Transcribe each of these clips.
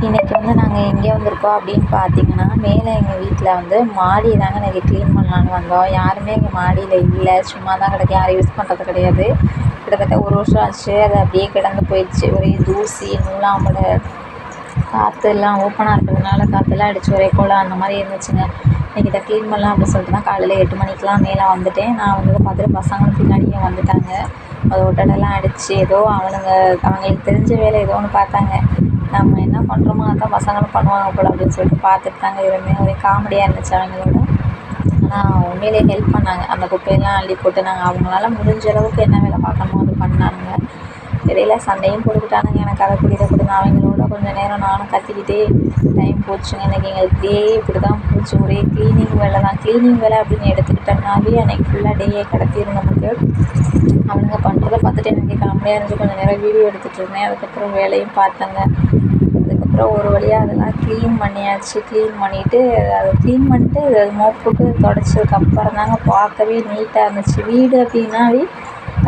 இன்றைக்கி வந்து நாங்கள் எங்கே வந்திருக்கோம் அப்படின்னு பார்த்தீங்கன்னா, மேலே எங்கள் வீட்டில் வந்து மாடி தாங்க இன்றைக்கி க்ளீன் பண்ணலான்னு வந்தோம். யாருமே எங்கள் மாடியில் இல்லை, சும்மா தான் கிடக்கு, யாரும் யூஸ் பண்ணுறது கிடையாது. கிட்டத்தட்ட 1 வருஷம் ஆச்சு, அது அப்படியே கிடந்து போயிடுச்சு. ஒரே தூசி நூலாம்பட காற்றுலாம் ஓப்பனாக இருக்கிறதுனால காற்றெல்லாம் அடித்து ஒரே கோலம் அந்த மாதிரி இருந்துச்சுங்க. இன்றைக்கி இதை க்ளீன் பண்ணலாம் அப்படின்னு சொல்லிட்டு தான் காலையில் 8 மணிக்கெலாம் மேலே வந்துட்டேன். நான் வந்ததை பார்த்துட்டு பசங்களும் பின்னாடியே வந்துட்டாங்க. அதை ஒட்டடெல்லாம் அடித்து ஏதோ அவங்களுக்கு தெரிஞ்ச வேலை ஏதோ ஒன்று பார்த்தாங்க. நம்ம என்ன பண்ணுறோமோ அதான் பசங்களும் பண்ணுவாங்க போல் அப்படின்னு சொல்லிட்டு பார்த்துட்டு தாங்க இருந்தேன். ஒரே காமெடியாக இருந்துச்சு அவங்களோட. ஆனால் உண்மையிலே ஹெல்ப் பண்ணாங்க. அந்த குப்பையெல்லாம் அள்ளி போட்டு அவங்களால முடிஞ்ச அளவுக்கு என்ன வேலை பார்க்கணுமோ அது பண்ணாங்க. இடையில சண்டையும் போட்டுக்கிட்டானுங்க, எனக்கு அதை கொடுத்து கொடுங்க. அவங்களோட கொஞ்சம் நேரம் நானும் கத்திக்கிட்டே டைம் போச்சுங்க. இன்றைக்கி எங்களுக்கு இப்படி தான் போச்சு. ஒரே க்ளீனிங் வேலை தான். க்ளீனிங் வேலை அப்படின்னு எடுத்துக்கிட்டோம்னாவே அன்றைக்கி ஃபுல்லாக டேயே கடத்திடும் நமக்கு. அவனுங்க பண்ணுறதை பார்த்துட்டு எனக்கு காமெடியாக இருந்துச்சு. கொஞ்சம் நேரம் வீடியோ எடுத்துகிட்டு இருந்தேன். அதுக்கப்புறம் வேலையும் பார்த்தேங்க. அதுக்கப்புறம் ஒரு வழியாக அதெல்லாம் க்ளீன் பண்ணியாச்சு. க்ளீன் பண்ணிவிட்டு அது மோப் போட்டு துடைச்சதுக்கப்புறம் தாங்க பார்க்கவே நீட்டாக இருந்துச்சு. வீடு அப்படின்னாவே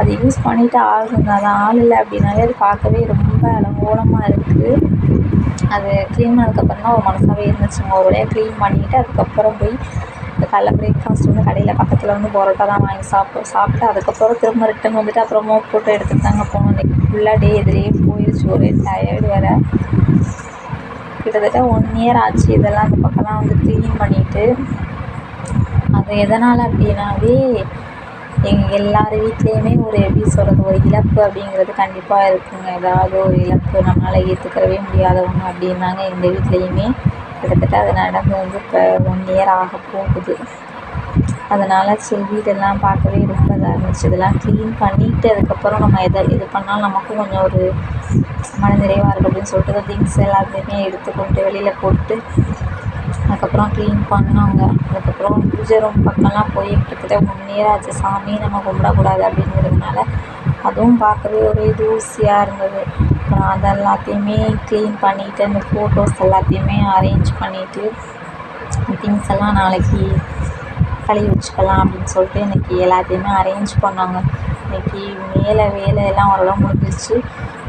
அது யூஸ் பண்ணிவிட்டு ஆள் இருந்தால் தான், ஆள் இல்லை அப்படின்னாவே அது பார்க்கவே ரொம்ப அலங்கோலமாக இருக்குது. அது க்ளீன் பண்ணதுக்கப்புறம் தான் ஒரு மனசாகவே இருந்துச்சுங்க. ஒரு வழியாக க்ளீன் பண்ணிவிட்டு அதுக்கப்புறம் போய் காலைல பிரேக்ஃபாஸ்ட் வந்து கடையில் பக்கத்தில் வந்து பரோட்டா தான் வாங்கி சாப்பிட்டு அதுக்கப்புறம் திரும்ப ரிட்டன் வந்துட்டு அப்புறம் மோப் போட்டு எடுத்துகிட்டு தாங்க போனோம். இன்றைக்கி ஃபுல்லாக டே இதிலேயே போயிடுச்சு. ஒரே டயர்டு வேறு. கிட்டத்தட்ட 1 இயர் ஆச்சு இதெல்லாம் அந்த பக்கம்லாம் வந்து க்ளீன் பண்ணிவிட்டு. அது எதனால் அப்படின்னாவே எங்கள் எல்லார் வீட்லேயுமே ஒரு எப்படி சொல்கிறது, ஒரு இழப்பு அப்படிங்கிறது கண்டிப்பாக இருக்குங்க. ஏதாவது ஒரு இழப்பு நம்மளால் ஏற்றுக்கவே முடியாத ஒன்று அப்படின்னாங்க எங்கள் வீட்லேயுமே. கிட்டத்தட்ட அது நடந்து வந்து இப்போ 1 இயர் ஆக போகுது. அதனால் சரி வீடெல்லாம் பார்க்கவே ரொம்ப இதாக இருந்துச்சு. இதெல்லாம் க்ளீன் பண்ணிவிட்டு அதுக்கப்புறம் நம்ம இது பண்ணாலும் நமக்கும் கொஞ்சம் ஒரு மனநிறைவாக இருக்கும் அப்படின்னு சொல்லிட்டு திங்ஸ் எல்லாத்தையுமே எடுத்துக்கொண்டு வெளியில் போட்டு அதுக்கப்புறம் க்ளீன் பண்ணோங்க. அதுக்கப்புறம் பூஜை ரூம் பக்கம்லாம் போய் கிட்டத்தட்ட 1 இயர் ஆச்சு. சாமி நம்ம கும்பிடக்கூடாது அப்படிங்கிறதுனால அதுவும் பார்க்கவே ஒரே தூசியாக இருந்தது. அப்புறம் அது எல்லாத்தையுமே க்ளீன் பண்ணிவிட்டு அந்த ஃபோட்டோஸ் எல்லாத்தையுமே அரேஞ்ச் பண்ணிவிட்டு திங்ஸ் எல்லாம் நாளைக்கு கழுவி வச்சுக்கலாம் அப்படின்னு சொல்லிட்டு இன்றைக்கி எல்லாத்தையுமே அரேஞ்ச் பண்ணாங்க. இன்றைக்கி மேலே வேலையெல்லாம் ஓரளவு முடிஞ்சிருச்சு.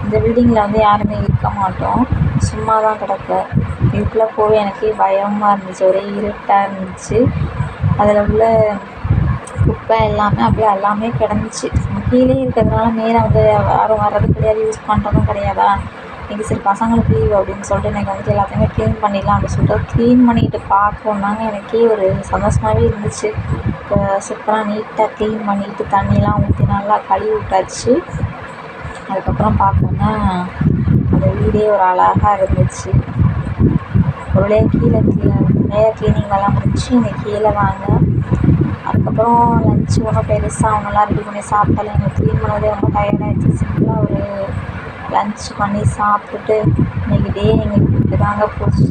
இந்த பில்டிங்கில் வந்து யாருமே இருக்க மாட்டோம், சும்மா தான் கிடப்பேன். இதுக்குள்ளே போய் எனக்கே பயமாக இருந்துச்சு. ஒரே இருட்டாக இருந்துச்சு. அதில் உள்ள குப்பை எல்லாமே கிடந்துச்சு. கீழே இருக்கிறதுனால மேலே வந்து யாரும் வர்றது கிடையாது, யூஸ் பண்ணுறதும் கிடையாதா. இன்றைக்கி சரி பசங்களுக்கு லீவ் அப்படின்னு சொல்லிட்டு இன்றைக்கி வந்துட்டு எல்லாத்தையுமே க்ளீன் பண்ணிடலாம் அப்படின்னு சொல்லிட்டு க்ளீன் பண்ணிவிட்டு பார்க்கணுன்னாங்க எனக்கே ஒரு சந்தோஷமாகவே இருந்துச்சு. இப்போ சூப்பராக நீட்டாக க்ளீன் பண்ணிவிட்டு தண்ணியெலாம் ஊற்றி நல்லா கழுவி விட்டாச்சு. அதுக்கப்புறம் பார்த்தோன்னா அந்த வீடே ஒரு அழகாக இருந்துச்சு. ஒரு வழியாக மேலே க்ளீனிங் எல்லாம் முடிச்சு இன்றைக்கி கீழே வாங்க. அதுக்கப்புறம் லன்ச்சு ஒன்றும் பெருசாக அவங்களாம் ரெடி பண்ணி சாப்பிட்டாலும் எங்களுக்கு க்ளீன் பண்ணதே ரொம்ப டயர்டாகிடுச்சு. சிம்பிளாக ஒரு லன்ச் பண்ணி சாப்பிட்டுட்டு இன்றைக்கி டே எங்களுக்கு இப்படி தாங்க போச்சு.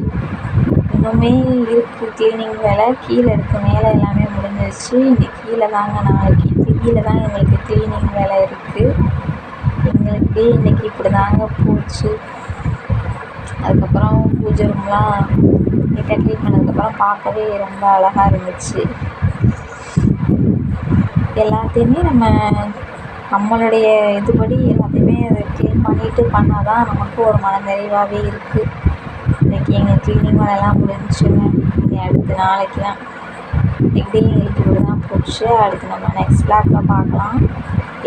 இன்னுமே இருக்குது க்ளீனிங் வேலை. கீழே இருக்குது, மேலே எல்லாமே முடிஞ்சிருச்சு. இன்றைக்கி கீழே தான் எங்களுக்கு க்ளீனிங் வேலை இருக்குது. எங்களுக்கு டே இன்றைக்கி இப்படி தாங்க போச்சு. அதுக்கப்புறம் பூஜை ரூம்லாம் நீட்டாக க்ளீன் பண்ணதுக்கப்புறம் பார்க்கவே ரொம்ப அழகாக இருந்துச்சு. எல்லாத்தையுமே நம்மளுடைய இதுபடி எல்லாத்தையுமே அதை க்ளீன் பண்ணிவிட்டு பண்ணால் தான் நமக்கு ஒரு மன நிறைவாகவே இருக்குது. இன்றைக்கி எங்கள் க்ளீனிங் வேலையெல்லாம் முடிஞ்சுங்க. அடுத்து நாளைக்கு தான் இன்றைக்கி எங்களுக்கு இப்படி தான் போச்சு. அடுத்து நம்ம நெக்ஸ்ட் வ்ளாகில் பார்க்கலாம்.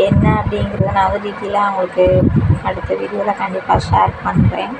என்ன அப்படிங்கிறத நான் வந்து டீட்டெயிலாக உங்களுக்கு அடுத்த வீடியோவில் கண்டிப்பாக ஷேர் பண்ணுறேன்.